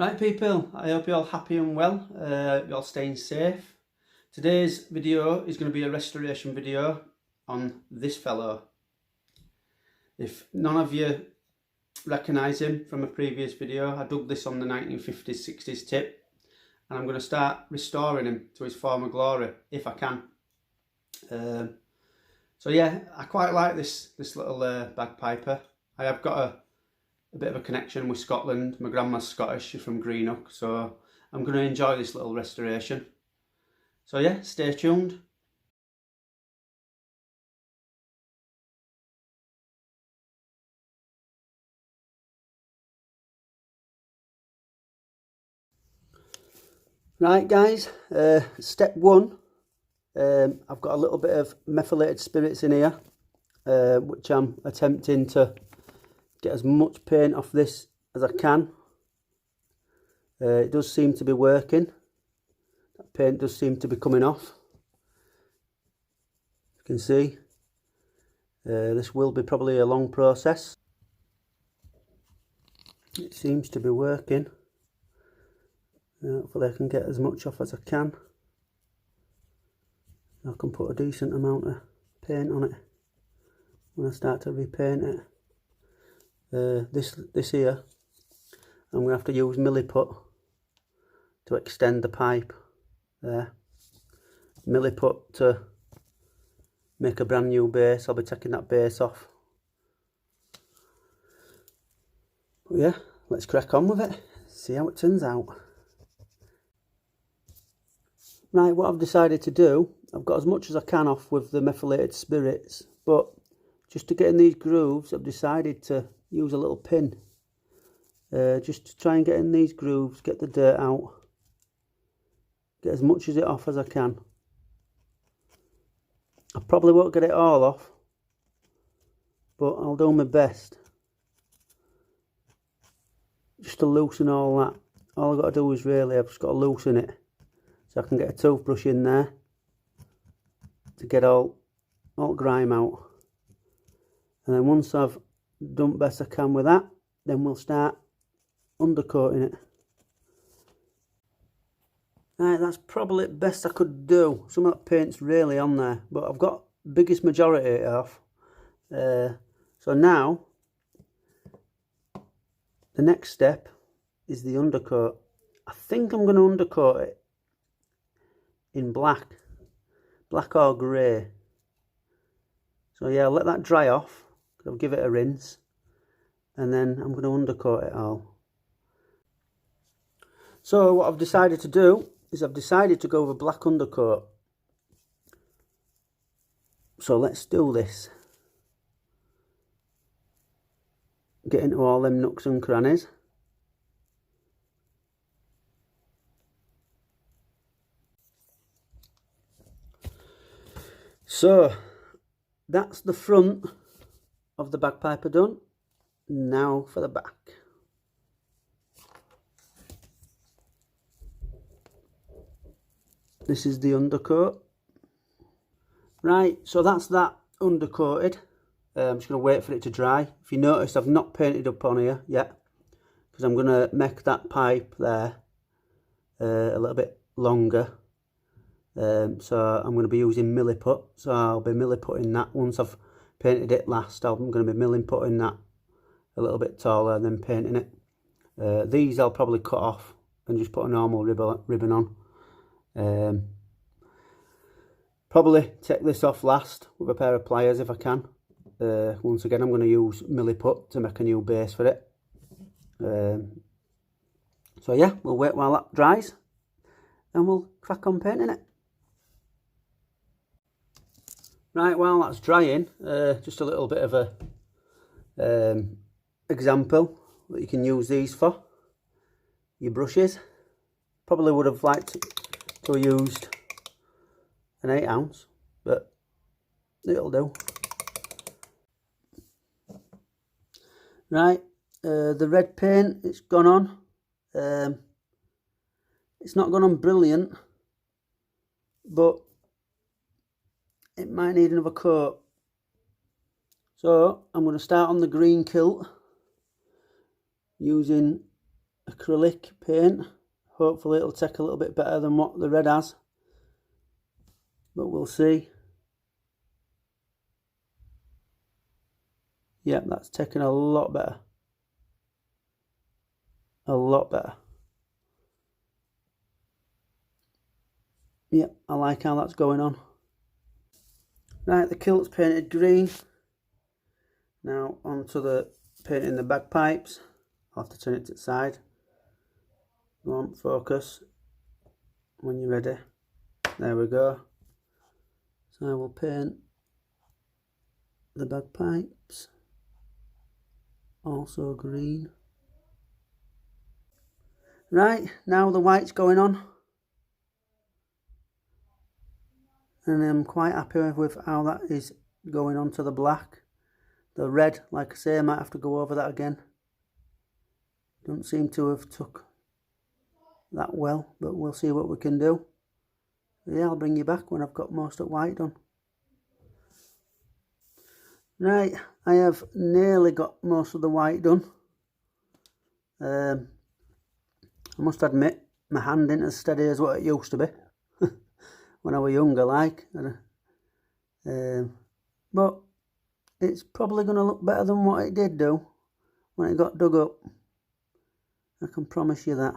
Right people, I hope you're all happy and well, you're all staying safe. Today's video is going to be a restoration video on this fellow. If none of you recognise him from a previous video, I dug this on the 1950s, 60s tip, and I'm going to start restoring him to his former glory, if I can. So yeah, I quite like this little bagpiper. I have got a bit of a connection with Scotland. My grandma's Scottish, she's from Greenock, so I'm going to enjoy this little restoration. So yeah, stay tuned. Right guys, step one, I've got a little bit of methylated spirits in here, which I'm attempting to get as much paint off this as I can. It does seem to be working. That paint does seem to be coming off. You can see this will be probably a long process. It seems to be working. Hopefully I can get as much off as I can. I can put a decent amount of paint on it when I start to repaint it. This here, I'm going to have to use milliput to extend the pipe there. Milliput to make a brand new base. I'll be taking that base off. But yeah, let's crack on with it, see how it turns out. Right, what I've decided to do, I've got as much as I can off with the methylated spirits, but just to get in these grooves, I've decided to use a little pin, just to try and get in these grooves, get the dirt out, get as much of it off as I can. I probably won't get it all off, but I'll do my best just to loosen all that. All I've got to do is really, I've just got to loosen it so I can get a toothbrush in there to get all grime out. And then once I've done best I can with that, then we'll start undercoating it. Right, that's probably the best I could do. Some of that paint's really on there, but I've got the biggest majority off. So now, the next step is the undercoat. I think I'm going to undercoat it in black or grey. So yeah, I'll let that dry off. I'll give it a rinse, and then I'm going to undercoat it all. So what I've decided to do is I've decided to go with a black undercoat. So let's do this. Get into all them nooks and crannies. So that's the front of the bagpiper done. Now for the back. This is the undercoat. Right, so that's that undercoated. I'm just going to wait for it to dry. If you notice, I've not painted up on here yet, because I'm going to make that pipe there a little bit longer. So I'm going to be using milliput, so I'll be milliputting that. Once I've painted it last, I'm going to be milliputting that a little bit taller and then painting it. These I'll probably cut off and just put a normal ribbon on. Probably take this off last with a pair of pliers if I can. Once again, I'm going to use milliput to make a new base for it. So yeah, we'll wait while that dries and we'll crack on painting it. Right, while that's drying, just a little bit of a example that you can use these for. Your brushes. Probably would have liked to have used an 8 ounce, but it'll do. Right, the red paint, it's gone on. It's not gone on brilliant, but it might need another coat. So I'm going to start on the green kilt using acrylic paint. Hopefully it'll take a little bit better than what the red has, but we'll see. Yep, that's taken a lot better. A lot better. Yep, I like how that's going on. Right, the kilt's painted green. Now onto the painting the bagpipes. I'll have to turn it to the side. Go on, focus. When you're ready. There we go. So I will paint the bagpipes. Also green. Right, now the white's going on. And I'm quite happy with how that is going on to the black. The red, like I say, I might have to go over that again. Don't seem to have took that well, but we'll see what we can do. Yeah, I'll bring you back when I've got most of white done. Right, I have nearly got most of the white done. I must admit, my hand ain't as steady as what it used to be when I was younger, like. But it's probably going to look better than what it did do when it got dug up. I can promise you that.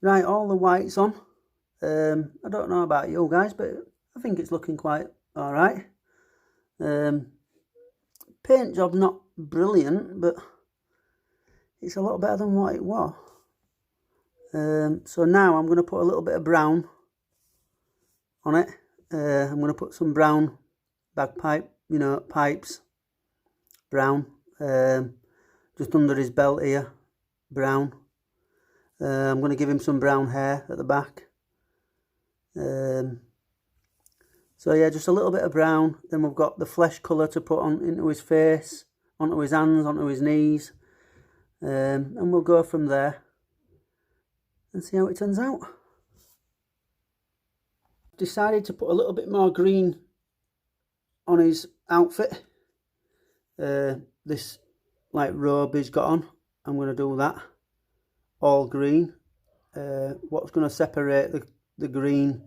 Right, all the white's on. I don't know about you guys, but I think it's looking quite alright. Paint job not brilliant, but it's a lot better than what it was. So now I'm going to put a little bit of brown on it. I'm going to put some brown bagpipe, you know, pipes, brown, just under his belt here, brown. I'm going to give him some brown hair at the back. So yeah, just a little bit of brown. Then we've got the flesh colour to put on into his face, onto his hands, onto his knees, and we'll go from there and see how it turns out. Decided to put a little bit more green on his outfit. This like robe he's got on, I'm going to do that all green. What's going to separate the green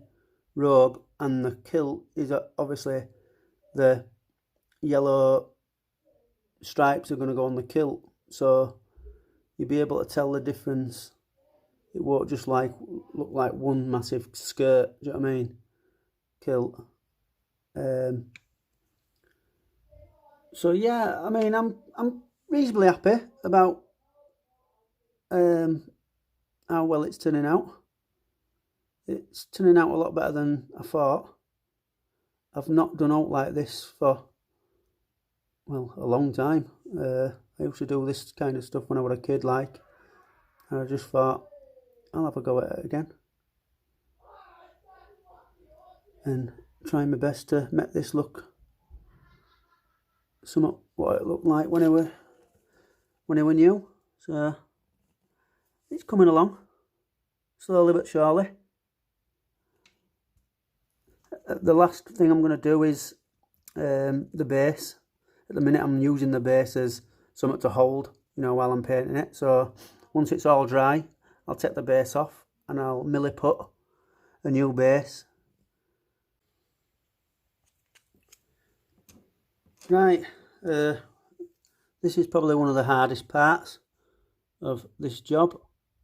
robe and the kilt is obviously the yellow stripes are going to go on the kilt, so you'll be able to tell the difference. It won't just look like one massive skirt, do you know what I mean? Kilt. So yeah, I mean, I'm reasonably happy about how well it's turning out. It's turning out a lot better than I thought. I've not done out like this for, well, a long time. I used to do this kind of stuff when I was a kid, like, and I just thought, I'll have a go at it again and try my best to make this look somewhat what it looked like when I were new. So it's coming along slowly but surely. The last thing I'm going to do is the base. At the minute I'm using the base as something to hold, you know, while I'm painting it. So once it's all dry, I'll take the base off and I'll milliput a new base. Right, this is probably one of the hardest parts of this job,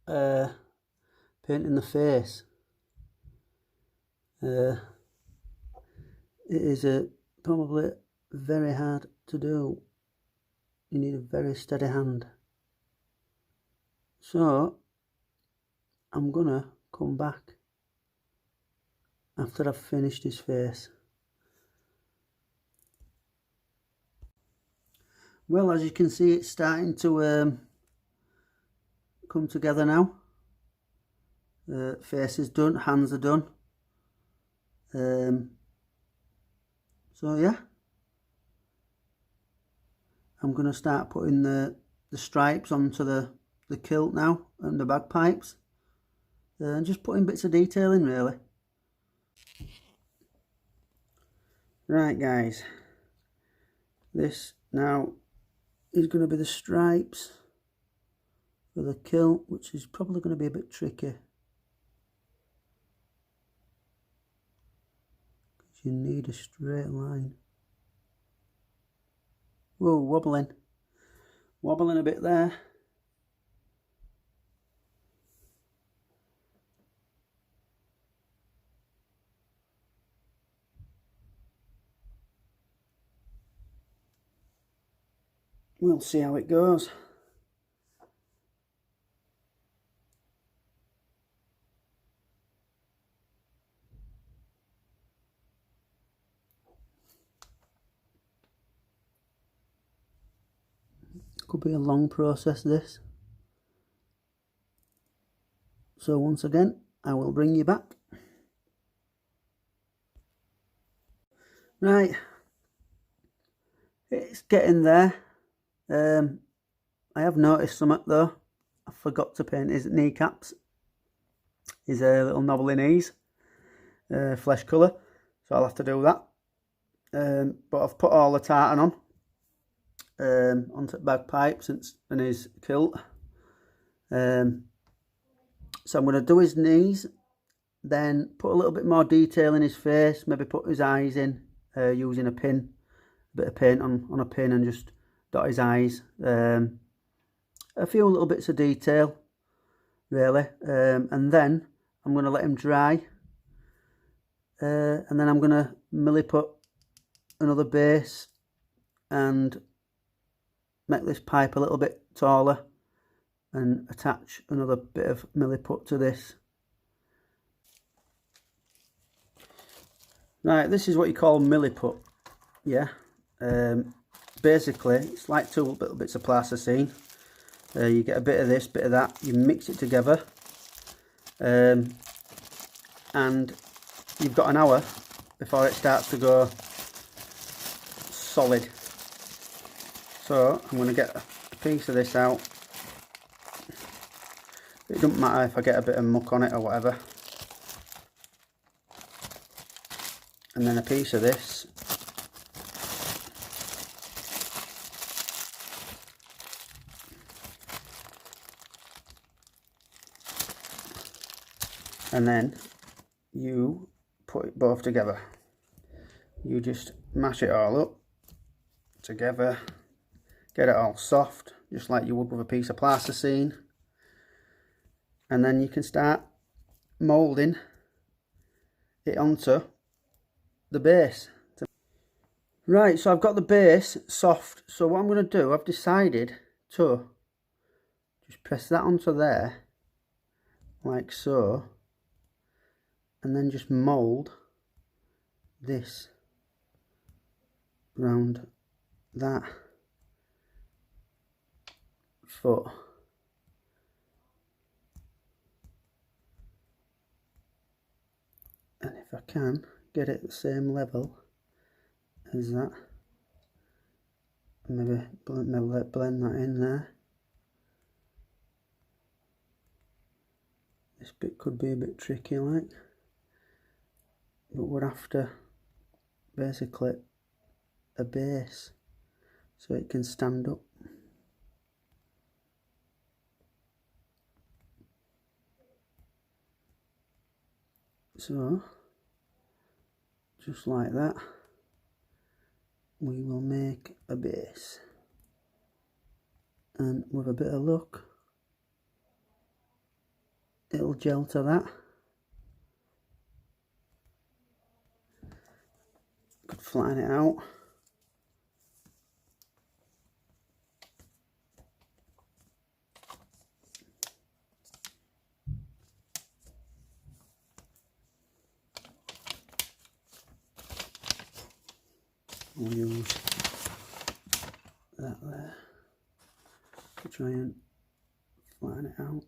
painting the face. It is probably very hard to do. You need a very steady hand. So I'm gonna come back after I've finished his face. Well, as you can see, it's starting to come together now. Face is done, hands are done. So yeah, I'm going to start putting the stripes onto the kilt now and the bagpipes, and just putting bits of detail in, really. Right guys, this now is going to be the stripes for the kilt, which is probably going to be a bit tricky. Because you need a straight line. Whoa, wobbling. Wobbling a bit there. We'll see how it goes. Could be a long process, this. So once again, I will bring you back. Right, it's getting there. I have noticed something though. I forgot to paint his kneecaps. His little knobbly knees, flesh colour. So I'll have to do that. But I've put all the tartan on onto the bagpipes and his kilt. So I'm going to do his knees, then put a little bit more detail in his face, maybe put his eyes in using a pin, a bit of paint on a pin, and just dot his eyes. A few little bits of detail, really, and then I'm going to let him dry, and then I'm going to milliput another base and make this pipe a little bit taller and attach another bit of milliput to this. Right, this is what you call milliput, yeah. Basically, it's like two little bits of plasticine. You get a bit of this, bit of that, you mix it together, and you've got an hour before it starts to go solid. So I'm going to get a piece of this out. It doesn't matter if I get a bit of muck on it or whatever. And then a piece of this. And then you put it both together. You just mash it all up together, get it all soft, just like you would with a piece of plasticine. And then you can start moulding it onto the base. Right, so I've got the base soft. So what I'm going to do, I've decided to just press that onto there, like so. And then just mould this round that foot. And if I can get it the same level as that, maybe blend that in there. This bit could be a bit tricky, like. But we're after basically a base so it can stand up. So just like that, we will make a base, and with a bit of luck it'll gel to that. Could flatten it out. We'll use that there to try and flatten it out.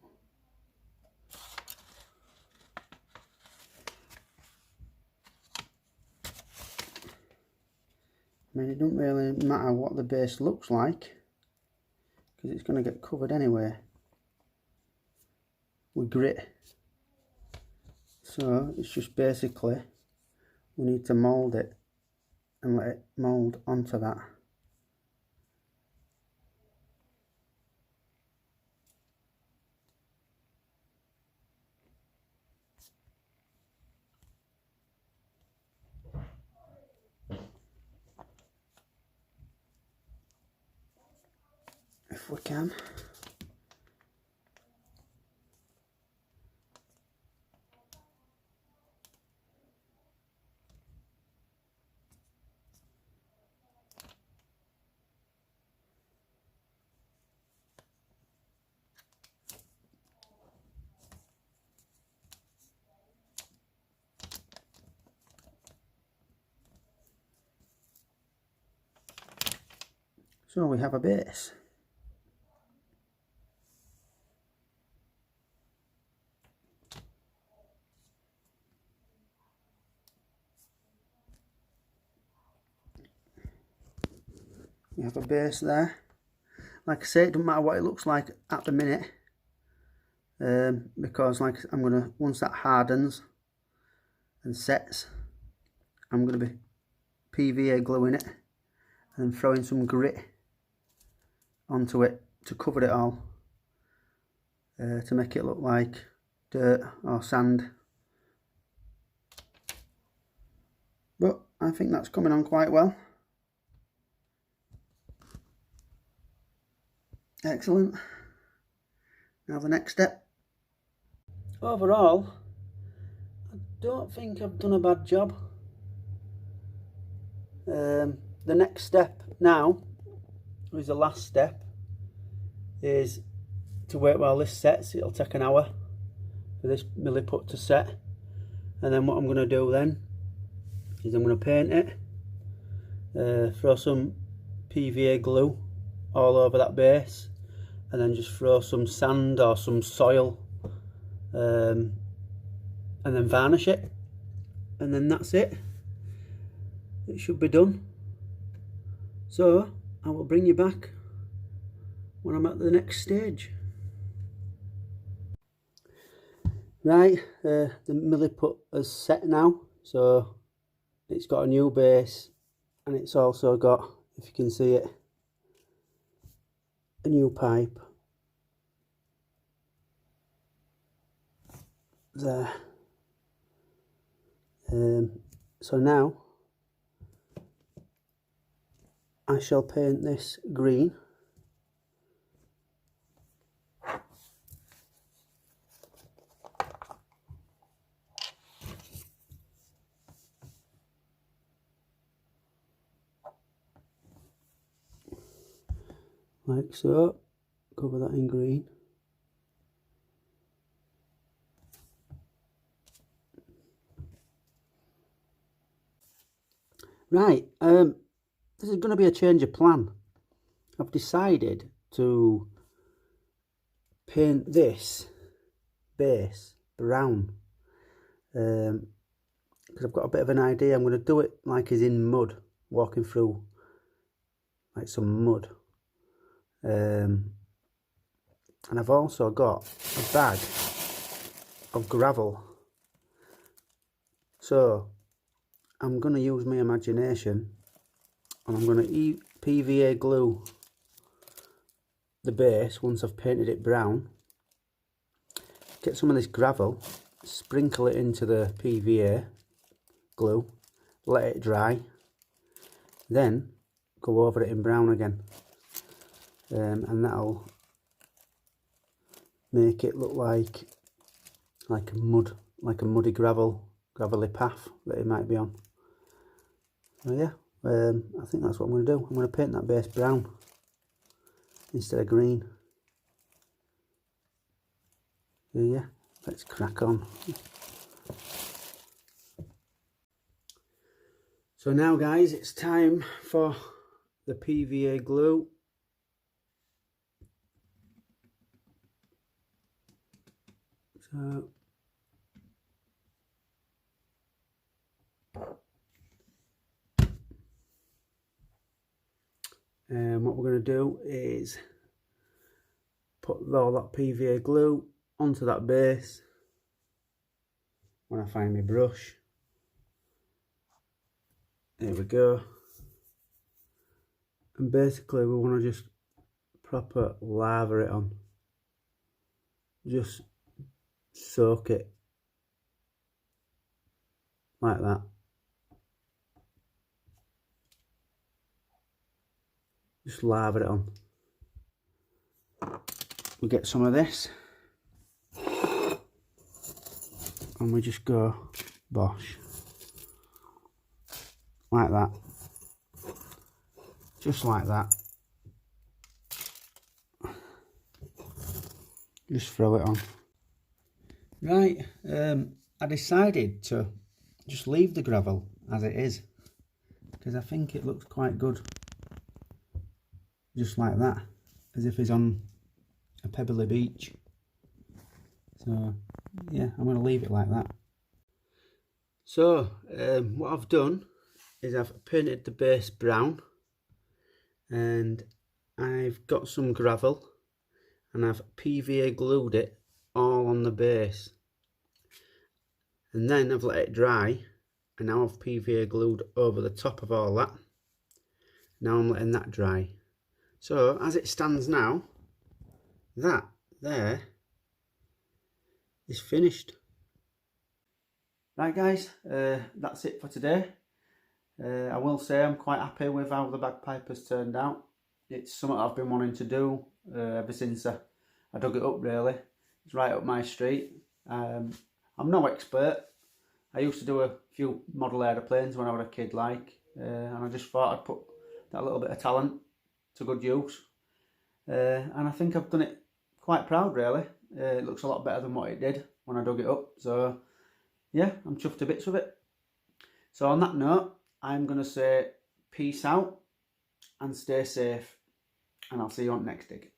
I mean, it doesn't really matter what the base looks like, because it's going to get covered anyway with grit. So it's just basically we need to mould it and let it mould onto that. if we can. So we have a base. We have a base there. Like I say, it doesn't matter what it looks like at the minute, because like I'm gonna, once that hardens and sets, I'm gonna be PVA gluing it and throwing some grit onto it to cover it all, to make it look like dirt or sand. But I think that's coming on quite well. Excellent. Now the next step. Overall, I don't think I've done a bad job. The next step now, is the last step, is to wait while this sets. It'll take an hour for this milliput to set, and then what I'm going to do then is I'm going to paint it, throw some PVA glue all over that base, and then just throw some sand or some soil, and then varnish it, and then that's it. It should be done. So I will bring you back when I'm at the next stage. Right, the milliput has set now, so it's got a new base, and it's also got, if you can see it, a new pipe there. So now I shall paint this green. Like so, cover that in green. Right, this is going to be a change of plan. I've decided to paint this base brown, because I've got a bit of an idea. I'm going to do it like he's in mud, walking through like some mud. And I've also got a bag of gravel, so I'm going to use my imagination, and I'm going to PVA glue the base once I've painted it brown. Get some of this gravel, sprinkle it into the PVA glue, let it dry, then go over it in brown again, and that'll make it look like a muddy gravelly path that it might be on. So yeah, I think that's what I'm going to do. I'm going to paint that base brown instead of green. So yeah, let's crack on. So now guys, it's time for the PVA glue. So what we're going to do is put all that PVA glue onto that base. When I find my brush, there we go. And basically we want to just proper lather it on, just soak it like that. Just lather it on. we get some of this and we just go bosh, like that, just like that. Just throw it on. Right, I decided to just leave the gravel as it is because I think it looks quite good, just like that, as if it's on a pebbly beach. So yeah, I'm going to leave it like that. So what I've done is I've painted the base brown, and I've got some gravel and I've PVA glued it all on the base, and then I've let it dry, and now I've PVA glued over the top of all that. Now I'm letting that dry. So as it stands now, that there is finished. Right guys, that's it for today. I will say I'm quite happy with how the bagpiper's turned out. It's something I've been wanting to do ever since I dug it up really. It's right up my street. I'm no expert. I used to do a few model aeroplanes when I was a kid and I just thought I'd put that little bit of talent to good use. And I think I've done it quite proud really. It looks a lot better than what it did when I dug it up. So yeah, I'm chuffed to bits with it. So on that note, I'm going to say peace out and stay safe, and I'll see you on the next dig.